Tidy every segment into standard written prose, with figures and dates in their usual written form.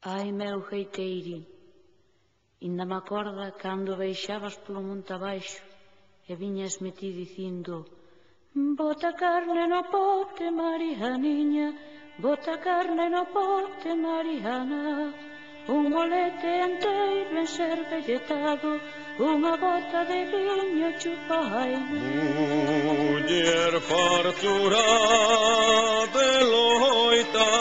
Ai, meu geiteiri, inda me acorda cando baixabas polo monte abaixo e viñasme ti dicindo: bota carne no pote, Marianiña, bota carne no pote, Mariana, un molete enteiro enservelletado, unha bota de viño chupaino. Muller fartura de loita,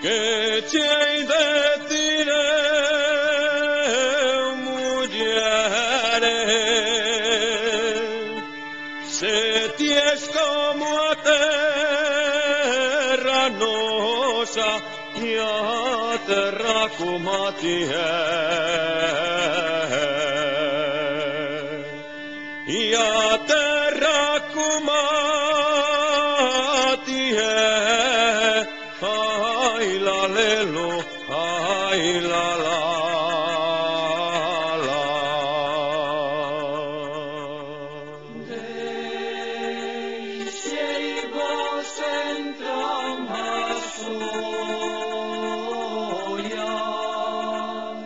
que chei de tireu, mulleres, se ties como a terra nosa, e a terra como a ti e a terra como a ti ai la lelo, ai la la la. Deixei vos entrar nas ollas,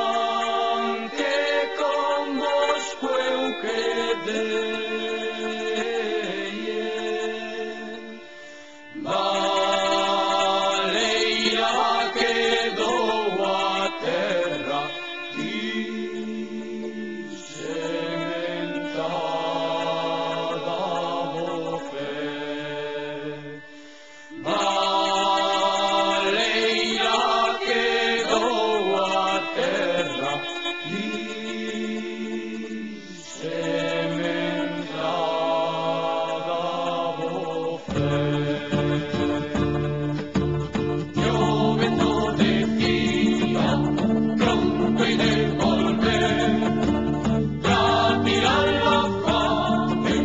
aunque convosco eu quedei, baleira quedou a terra cimentada vo pé, baleira quedou a terra cimentada vo pé. Yo vendo decía, pronto y de volver, pra tirar la fame,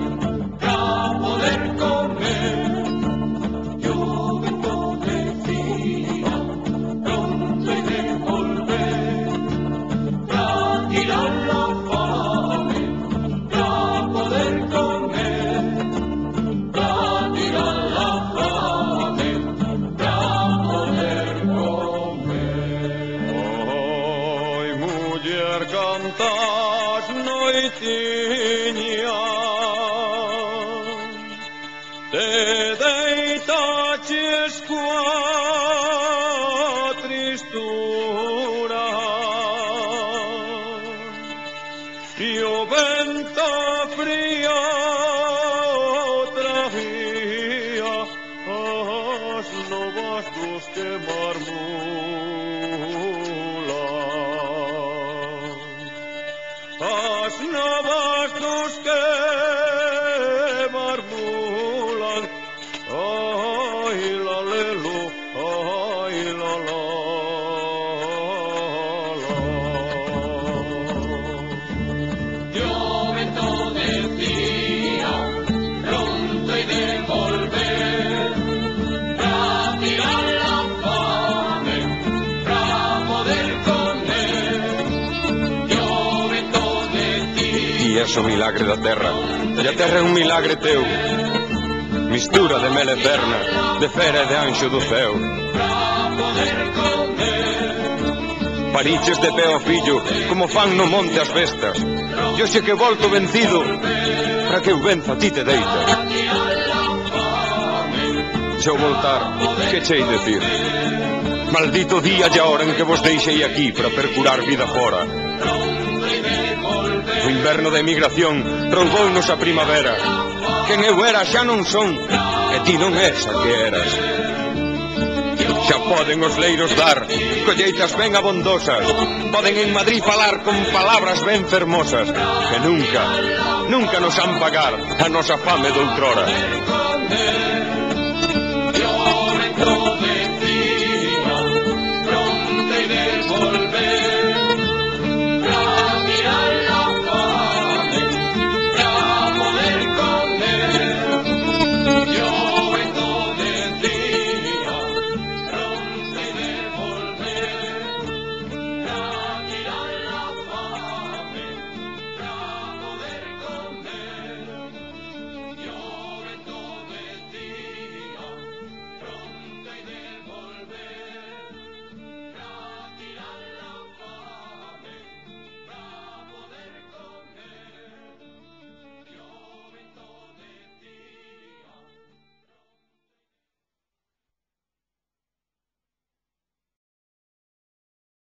pra poder comer. Yo vendo decía, pronto y de volver, pra tirar la fame, pra poder comer, pra tirar la fame, pra poder comer. Oi, muller, cantas noitiña, te deitaches coa tristura, e o vento frío traía as novas dos que marmulan, as novas dos que marmulan, ai la lelo, ai la la la. Yo vento decía, pronto y de volver, pra tirar la fame, pra poder comer. Yo vento decía, E és o milagre da terra, e a terra é un milagre teu, mistura de mel eterna, de fera e de anxo do céu. pra poder comer. Pariches de pé ao fillo, como fan no monte as bestas, e hoxe que volto vencido, para que eu venza ti te deitas. Se eu voltar, que chei decir? Maldito día e a hora en que vos deixei aquí para percurar vida fora. O inverno de emigración roubounos a primavera. Quen eu era xa non son, e ti non és a que eras. Xa poden os leiros dar colleitas ben abondosas, poden en Madrid falar con palabras ben fermosas, que nunca nos han pagar a nosa fame doutrora.